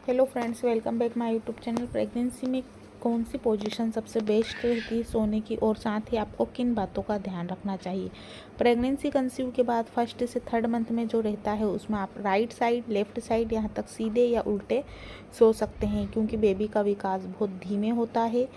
Hello friends, welcome back my YouTube channel. Pregnancy में कौन सी position सबसे बेस्ट रहती है सोने की, और साथ ही आपको किन बातों का ध्यान रखना चाहिए। प्रेगनेंसी कंसीव के बाद फर्स्ट से थर्ड मंथ में जो रहता है उसमें आप राइट साइड, लेफ्ट साइड, यहाँ तक सीधे या उल्टे सो सकते हैं, क्योंकि बेबी का विकास बहुत धीमे होता है।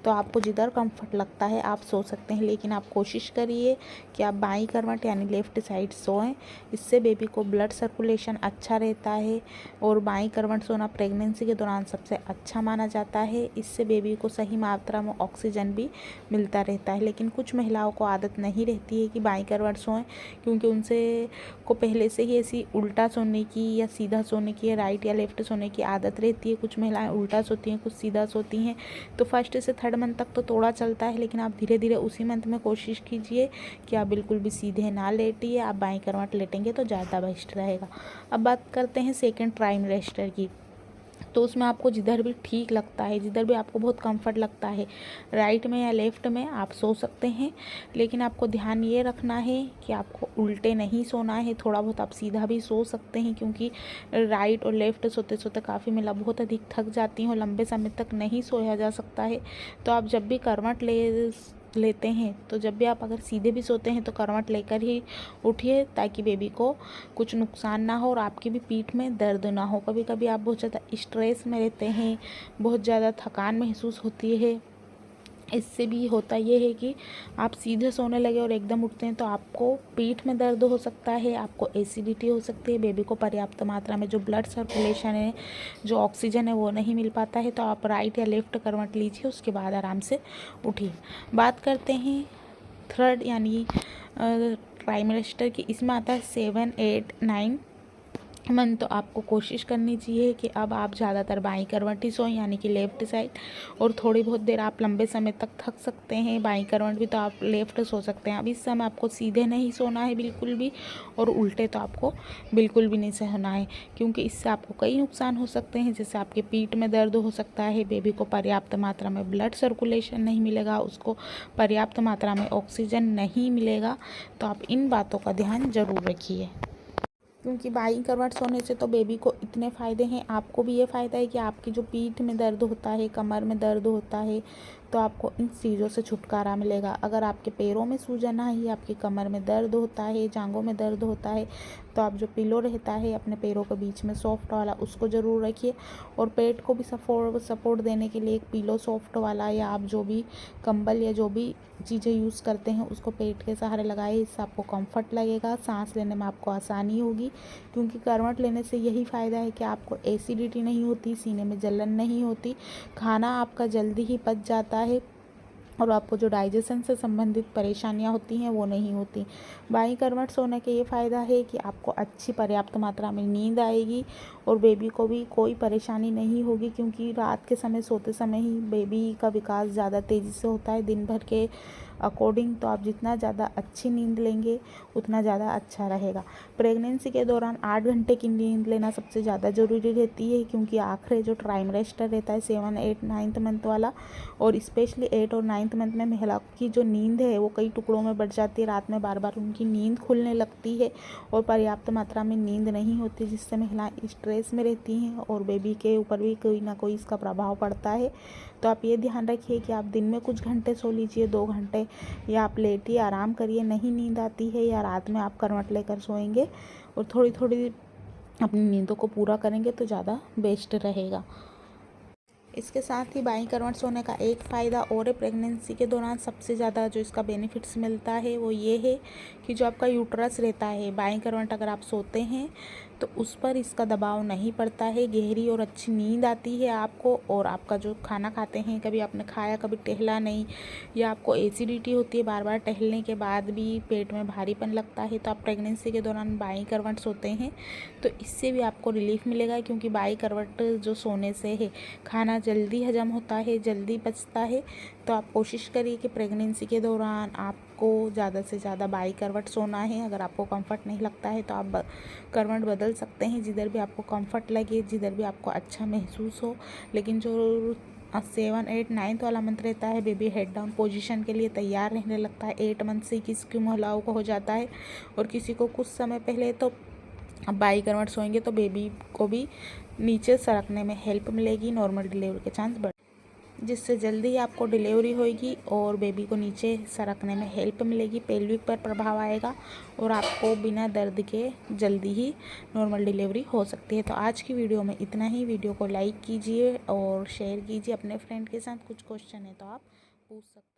तो आपको जिधर कंफर्ट लगता है आप सो सकते हैं, लेकिन आप कोशिश करिए कि आप बाईं करवट यानी लेफ़्ट साइड सोएं। इससे बेबी को ब्लड सर्कुलेशन अच्छा रहता है, और बाईं करवट सोना प्रेगनेंसी के दौरान सबसे अच्छा माना जाता है। इससे बेबी को सही मात्रा में ऑक्सीजन भी मिलता रहता है। लेकिन कुछ महिलाओं को आदत नहीं रहती है कि बाईं करवट सोएं, क्योंकि उनसे को पहले से ही ऐसी उल्टा सोने की या सीधा सोने की या राइट या लेफ़्ट सोने की आदत रहती है। कुछ महिलाएं उल्टा सोती हैं, कुछ सीधा सोती हैं। तो फर्स्ट से थर्ड मंथ तक तो थोड़ा चलता है, लेकिन आप धीरे धीरे उसी मंथ में कोशिश कीजिए कि आप बिल्कुल भी सीधे ना लेटिए। आप बाईं करवट लेटेंगे तो ज़्यादा बेस्ट रहेगा। अब बात करते हैं सेकेंड ट्राइमेस्टर की। तो उसमें आपको जिधर भी ठीक लगता है, जिधर भी आपको बहुत कंफर्ट लगता है, राइट में या लेफ़्ट में आप सो सकते हैं। लेकिन आपको ध्यान ये रखना है कि आपको उल्टे नहीं सोना है। थोड़ा बहुत आप सीधा भी सो सकते हैं, क्योंकि राइट और लेफ़्ट सोते सोते काफ़ी महिला बहुत अधिक थक जाती हैं और लंबे समय तक नहीं सोया जा सकता है। तो आप जब भी करवट लेते हैं, तो जब भी आप अगर सीधे भी सोते हैं तो करवट लेकर ही उठिए, ताकि बेबी को कुछ नुकसान ना हो और आपकी भी पीठ में दर्द ना हो। कभी कभी आप बहुत ज़्यादा स्ट्रेस में रहते हैं, बहुत ज़्यादा थकान महसूस होती है। इससे भी होता ये है कि आप सीधे सोने लगे और एकदम उठते हैं तो आपको पीठ में दर्द हो सकता है, आपको एसिडिटी हो सकती है, बेबी को पर्याप्त मात्रा में जो ब्लड सर्कुलेशन है, जो ऑक्सीजन है, वो नहीं मिल पाता है। तो आप राइट या लेफ़्ट करवट लीजिए, उसके बाद आराम से उठिए। बात करते हैं थर्ड यानी ट्राइमेस्टर की। इसमें आता है 7, 8, 9 मंथ। तो आपको कोशिश करनी चाहिए कि अब आप ज़्यादातर बाईं करवट ही सोएं, यानी कि लेफ़्ट साइड। और थोड़ी बहुत देर आप लंबे समय तक थक सकते हैं बाईं करवट भी, तो आप लेफ़्ट सो सकते हैं। अब इस समय आपको सीधे नहीं सोना है बिल्कुल भी, और उल्टे तो आपको बिल्कुल भी नहीं सोना है, क्योंकि इससे आपको कई नुकसान हो सकते हैं। जैसे आपके पीठ में दर्द हो सकता है, बेबी को पर्याप्त मात्रा में ब्लड सर्कुलेशन नहीं मिलेगा, उसको पर्याप्त मात्रा में ऑक्सीजन नहीं मिलेगा। तो आप इन बातों का ध्यान ज़रूर रखिए, क्योंकि बाईं करवट सोने से तो बेबी को इतने फ़ायदे हैं। आपको भी ये फ़ायदा है कि आपकी जो पीठ में दर्द होता है, कमर में दर्द होता है, तो आपको इन चीज़ों से छुटकारा मिलेगा। अगर आपके पैरों में सूजन आई, आपकी कमर में दर्द होता है, जांघों में दर्द होता है, तो आप जो पिलो रहता है अपने पैरों के बीच में सॉफ्ट वाला, उसको ज़रूर रखिए। और पेट को भी सपोर्ट देने के लिए एक पिलो सॉफ्ट वाला, या आप जो भी कंबल या जो भी चीज़ें यूज़ करते हैं उसको पेट के सहारे लगाइए। इससे आपको कंफर्ट लगेगा, सांस लेने में आपको आसानी होगी। क्योंकि करवट लेने से यही फ़ायदा है कि आपको एसिडिटी नहीं होती, सीने में जलन नहीं होती, खाना आपका जल्दी ही पच जाता है, और आपको जो डाइजेशन से संबंधित परेशानियां होती हैं वो नहीं होती। बाईं करवट सोने के ये फ़ायदा है कि आपको अच्छी पर्याप्त मात्रा में नींद आएगी, और बेबी को भी कोई परेशानी नहीं होगी, क्योंकि रात के समय सोते समय ही बेबी का विकास ज़्यादा तेज़ी से होता है दिन भर के अकॉर्डिंग। तो आप जितना ज़्यादा अच्छी नींद लेंगे उतना ज़्यादा अच्छा रहेगा। प्रेगनेंसी के दौरान 8 घंटे की नींद लेना सबसे ज़्यादा ज़रूरी रहती है, क्योंकि आखिरी जो ट्राइमेस्टर रहता है 7, 8, 9 मंथ वाला, और स्पेशली 8 और 9 मंथ में महिला की जो नींद है वो कई टुकड़ों में बढ़ जाती है। रात में बार बार उनकी नींद खुलने लगती है और पर्याप्त मात्रा में नींद नहीं होती, जिससे महिलाएं स्ट्रेस में रहती हैं और बेबी के ऊपर भी कोई ना कोई इसका प्रभाव पड़ता है। तो आप ये ध्यान रखिए कि आप दिन में कुछ घंटे सो लीजिए, 2 घंटे, या आप लेटिए, आराम करिए। नहीं नींद आती है या रात में आप करवट लेकर सोएंगे और थोड़ी थोड़ी अपनी नींदों को पूरा करेंगे तो ज़्यादा बेस्ट रहेगा। इसके साथ ही बाईं करवट सोने का एक फ़ायदा और है, प्रेगनेंसी के दौरान सबसे ज़्यादा जो इसका बेनिफिट्स मिलता है वो ये है कि जो आपका यूट्रस रहता है, बाईं करवट अगर आप सोते हैं तो उस पर इसका दबाव नहीं पड़ता है, गहरी और अच्छी नींद आती है आपको। और आपका जो खाना खाते हैं, कभी आपने खाया कभी टहला नहीं, या आपको एसिडिटी होती है बार बार टहलने के बाद भी, पेट में भारीपन लगता है, तो आप प्रेगनेंसी के दौरान बाईं करवट सोते हैं तो इससे भी आपको रिलीफ मिलेगा। क्योंकि बाईं करवट जो सोने से है, खाना जल्दी हजम होता है, जल्दी पचता है। तो आप कोशिश करिए कि प्रेगनेंसी के दौरान आपको ज़्यादा से ज़्यादा बाईं करवट सोना है। अगर आपको कंफर्ट नहीं लगता है तो आप करवट बदल सकते हैं, जिधर भी आपको कंफर्ट लगे, जिधर भी आपको अच्छा महसूस हो। लेकिन जो 7, 8, 9 वाला मंथ रहता है, बेबी हेड डाउन पोजीशन के लिए तैयार रहने लगता है। 8 मंथ से किसी महिलाओं को हो जाता है, और किसी को कुछ समय पहले। तो अब बाईं करवट सोएंगे तो बेबी को भी नीचे सरकने में हेल्प मिलेगी, नॉर्मल डिलीवरी के चांस बढ़, जिससे जल्दी ही आपको डिलीवरी होगी और बेबी को नीचे सरकने में हेल्प मिलेगी। पेल्विक पर प्रभाव आएगा और आपको बिना दर्द के जल्दी ही नॉर्मल डिलीवरी हो सकती है। तो आज की वीडियो में इतना ही। वीडियो को लाइक कीजिए और शेयर कीजिए अपने फ्रेंड के साथ। कुछ क्वेश्चन है तो आप पूछ सकते हैं।